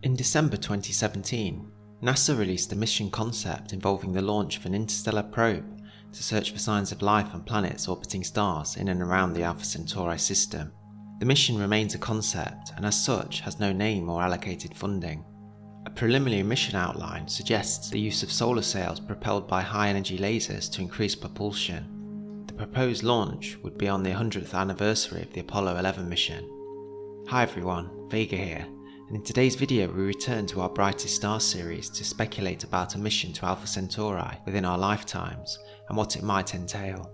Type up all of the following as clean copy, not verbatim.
In December 2017, NASA released a mission concept involving the launch of an interstellar probe to search for signs of life on planets orbiting stars in and around the Alpha Centauri system. The mission remains a concept and as such has no name or allocated funding. A preliminary mission outline suggests the use of solar sails propelled by high-energy lasers to increase propulsion. The proposed launch would be on the 100th anniversary of the Apollo 11 mission. Hi everyone, Vega here, and in today's video we return to our Brightest Star series to speculate about a mission to Alpha Centauri within our lifetimes and what it might entail.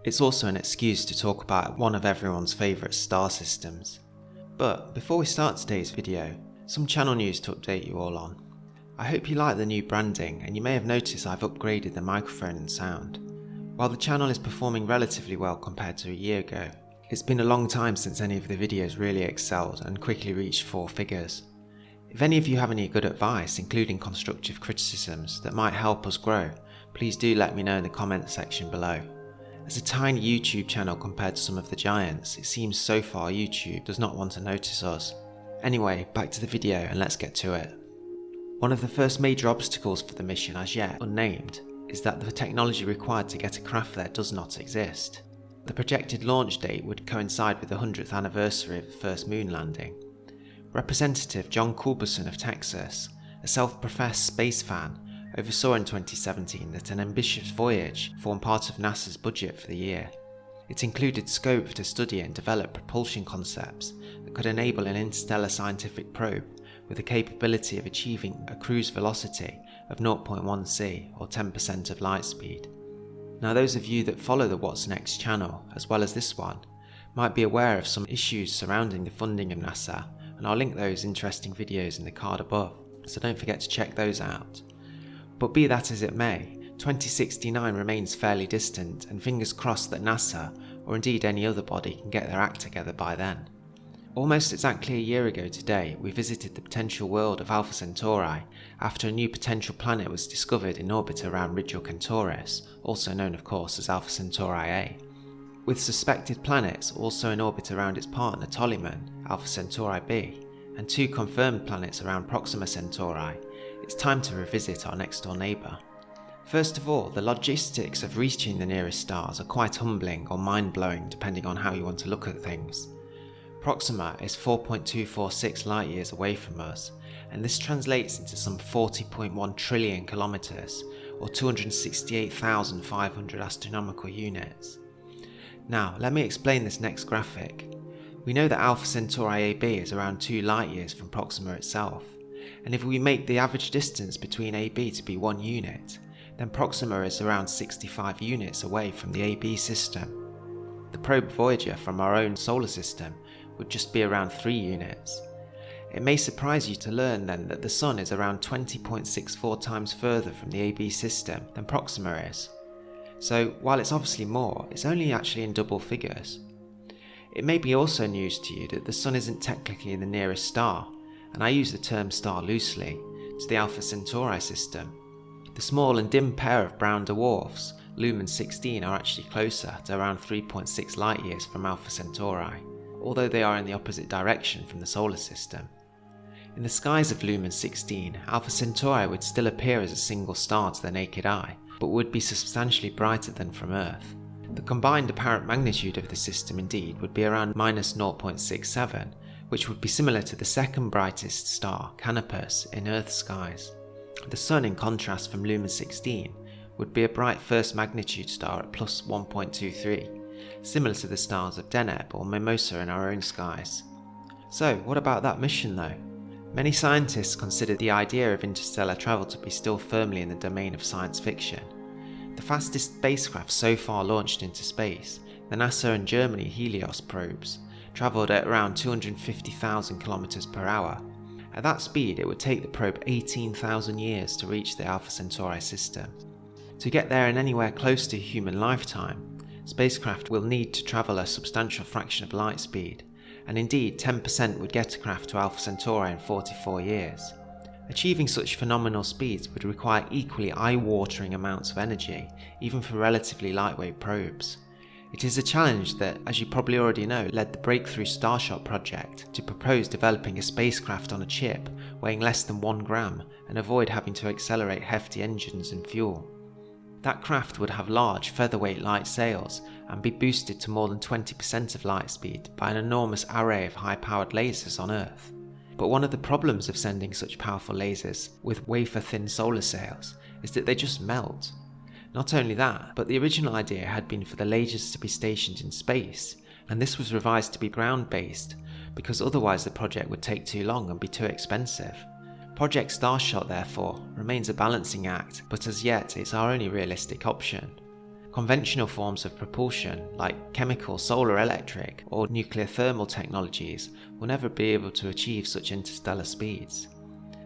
It's also an excuse to talk about one of everyone's favourite star systems. But before we start today's video, some channel news to update you all on. I hope you like the new branding, and you may have noticed I've upgraded the microphone and sound. While the channel is performing relatively well compared to a year ago, it's been a long time since any of the videos really excelled and quickly reached 4 figures. If any of you have any good advice, including constructive criticisms that might help us grow, please do let me know in the comments section below. As a tiny YouTube channel compared to some of the giants, it seems so far YouTube does not want to notice us. Anyway, back to the video and let's get to it. One of the first major obstacles for the mission, as yet unnamed, is that the technology required to get a craft there does not exist. The projected launch date would coincide with the 100th anniversary of the first moon landing. Representative John Culberson of Texas, a self-professed space fan, oversaw in 2017 that an ambitious voyage formed part of NASA's budget for the year. It included scope to study and develop propulsion concepts that could enable an interstellar scientific probe with the capability of achieving a cruise velocity of 0.1 c or 10% of light speed. Now those of you that follow the What's Next channel, as well as this one, might be aware of some issues surrounding the funding of NASA, and I'll link those interesting videos in the card above, so don't forget to check those out. But be that as it may, 2069 remains fairly distant, and fingers crossed that NASA, or indeed any other body, can get their act together by then. Almost exactly a year ago today, we visited the potential world of Alpha Centauri after a new potential planet was discovered in orbit around rigil kentaurus, also known of course as Alpha Centauri A. With suspected planets also in orbit around its partner Ptolemy, Alpha Centauri B, and 2 confirmed planets around Proxima Centauri, it's time to revisit our next door neighbour. First of all, the logistics of reaching the nearest stars are quite humbling or mind-blowing depending on how you want to look at things. Proxima is 4.246 light years away from us, and this translates into some 40.1 trillion kilometres, or 268,500 astronomical units. Now, let me explain this next graphic. We know that Alpha Centauri AB is around 2 light years from Proxima itself, and if we make the average distance between AB to be 1 unit, then Proxima is around 65 units away from the AB system. The probe Voyager from our own solar system would just be around 3 units. It may surprise you to learn then that the Sun is around 20.64 times further from the AB system than Proxima is. So while it's obviously more, it's only actually in double figures. It may be also news to you that the Sun isn't technically the nearest star, and I use the term star loosely, to the Alpha Centauri system. The small and dim pair of brown dwarfs, Lumen 16, are actually closer to around 3.6 light years from Alpha Centauri, although they are in the opposite direction from the solar system. In the skies of Lumen 16, Alpha Centauri would still appear as a single star to the naked eye, but would be substantially brighter than from Earth. The combined apparent magnitude of the system indeed would be around -0.67, which would be similar to the second brightest star, Canopus, in Earth's skies. The Sun, in contrast from Lumen 16, would be a bright first magnitude star at +1.23, similar to the stars of Deneb or Mimosa in our own skies. So what about that mission though? Many scientists consider the idea of interstellar travel to be still firmly in the domain of science fiction. The fastest spacecraft so far launched into space, the NASA and Germany Helios probes, travelled at around 250,000 km per hour. At that speed it would take the probe 18,000 years to reach the Alpha Centauri system. To get there in anywhere close to a human lifetime, spacecraft will need to travel a substantial fraction of light speed, and indeed 10% would get a craft to Alpha Centauri in 44 years. Achieving such phenomenal speeds would require equally eye-watering amounts of energy, even for relatively lightweight probes. It is a challenge that, as you probably already know, led the breakthrough starshot project to propose developing a spacecraft on a chip weighing less than 1 gram and avoid having to accelerate hefty engines and fuel. That craft would have large, featherweight light sails and be boosted to more than 20% of light speed by an enormous array of high-powered lasers on Earth. But one of the problems of sending such powerful lasers with wafer-thin solar sails is that they just melt. Not only that, but the original idea had been for the lasers to be stationed in space, and this was revised to be ground-based, because otherwise the project would take too long and be too expensive. Project Starshot, therefore, remains a balancing act, but as yet it's our only realistic option. Conventional forms of propulsion, like chemical, solar electric, or nuclear thermal technologies, will never be able to achieve such interstellar speeds.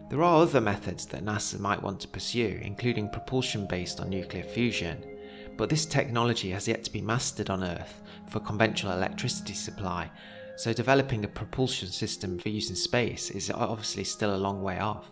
There are other methods that NASA might want to pursue, including propulsion based on nuclear fusion, but this technology has yet to be mastered on Earth for conventional electricity supply, so developing a propulsion system for use in space is obviously still a long way off.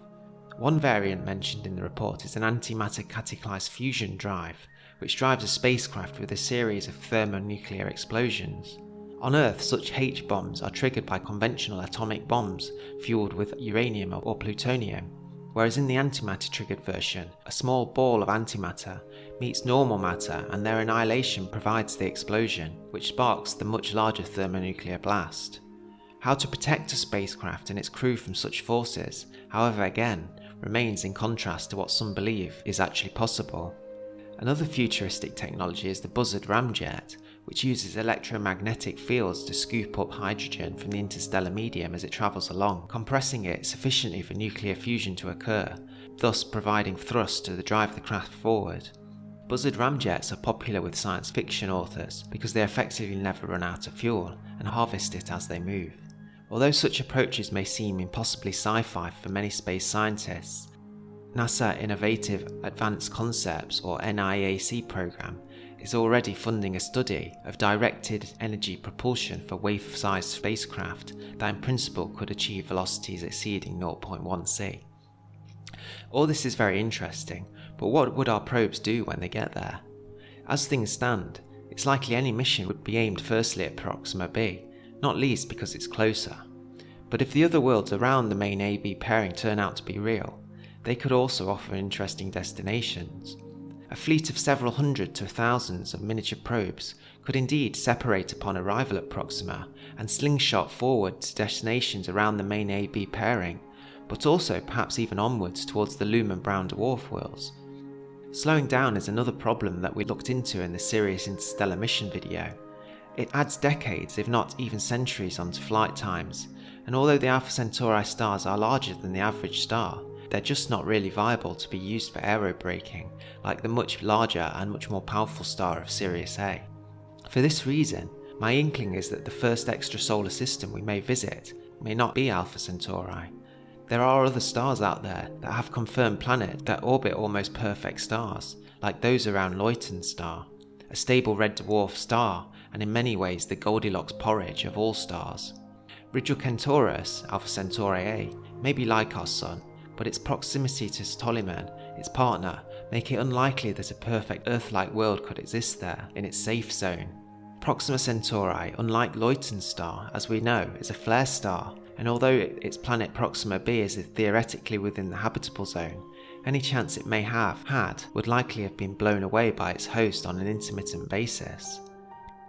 One variant mentioned in the report is an antimatter cataclysed fusion drive, which drives a spacecraft with a series of thermonuclear explosions. On Earth, such H-bombs are triggered by conventional atomic bombs fueled with uranium or plutonium, whereas in the antimatter-triggered version, a small ball of antimatter meets normal matter and their annihilation provides the explosion, which sparks the much larger thermonuclear blast. How to protect a spacecraft and its crew from such forces, however, again, remains in contrast to what some believe is actually possible. Another futuristic technology is the buzzard ramjet, which uses electromagnetic fields to scoop up hydrogen from the interstellar medium as it travels along, compressing it sufficiently for nuclear fusion to occur, thus providing thrust to drive the craft forward. Buzzard ramjets are popular with science fiction authors because they effectively never run out of fuel and harvest it as they move. Although such approaches may seem impossibly sci-fi for many space scientists, NASA Innovative Advanced Concepts, or NIAC program, is already funding a study of directed energy propulsion for wave-sized spacecraft that in principle could achieve velocities exceeding 0.1 c. All this is very interesting, but what would our probes do when they get there? As things stand, it's likely any mission would be aimed firstly at Proxima b, not least because it's closer. But if the other worlds around the main AB pairing turn out to be real, they could also offer interesting destinations. A fleet of several hundred to thousands of miniature probes could indeed separate upon arrival at Proxima and slingshot forward to destinations around the main AB pairing, but also perhaps even onwards towards the Lumen brown dwarf worlds. Slowing down is another problem that we looked into in the Sirius Interstellar mission video. It adds decades, if not even centuries, onto flight times, and although the Alpha Centauri stars are larger than the average star, they're just not really viable to be used for aerobraking, like the much larger and much more powerful star of Sirius A. For this reason, my inkling is that the first extrasolar system we may visit may not be Alpha Centauri. There are other stars out there that have confirmed planets that orbit almost perfect stars, like those around Luyten's star, a stable red dwarf star and in many ways the Goldilocks porridge of all stars. Rigil Kentaurus, Alpha Centauri A, may be like our Sun, but its proximity to Ptolemy, its partner, make it unlikely that a perfect Earth-like world could exist there in its safe zone. Proxima Centauri, unlike Luyten's star, as we know, is a flare star, and although its planet Proxima b is theoretically within the habitable zone, any chance it may have had would likely have been blown away by its host on an intermittent basis.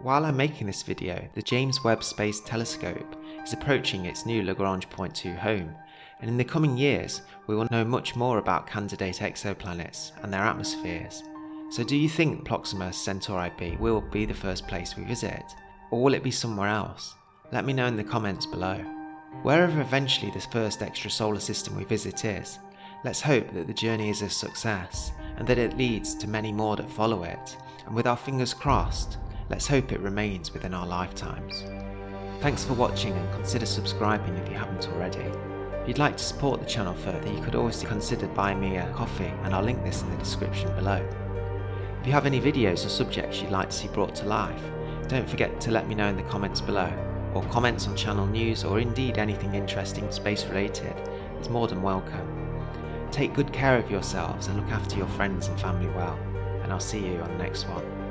While I'm making this video, the James Webb Space Telescope is approaching its new Lagrange Point 2 home, and in the coming years we will know much more about candidate exoplanets and their atmospheres. So do you think Proxima Centauri b will be the first place we visit, or will it be somewhere else? Let me know in the comments below. Wherever eventually this first extrasolar system we visit is, let's hope that the journey is a success and that it leads to many more that follow it, and with our fingers crossed, let's hope it remains within our lifetimes. Thanks for watching, and consider subscribing if you haven't already. If you'd like to support the channel further, you could always consider buying me a coffee, and I'll link this in the description below. If you have any videos or subjects you'd like to see brought to life, don't forget to let me know in the comments below, or comments on channel news, or indeed anything interesting space related is more than welcome. Take good care of yourselves and look after your friends and family well, and I'll see you on the next one.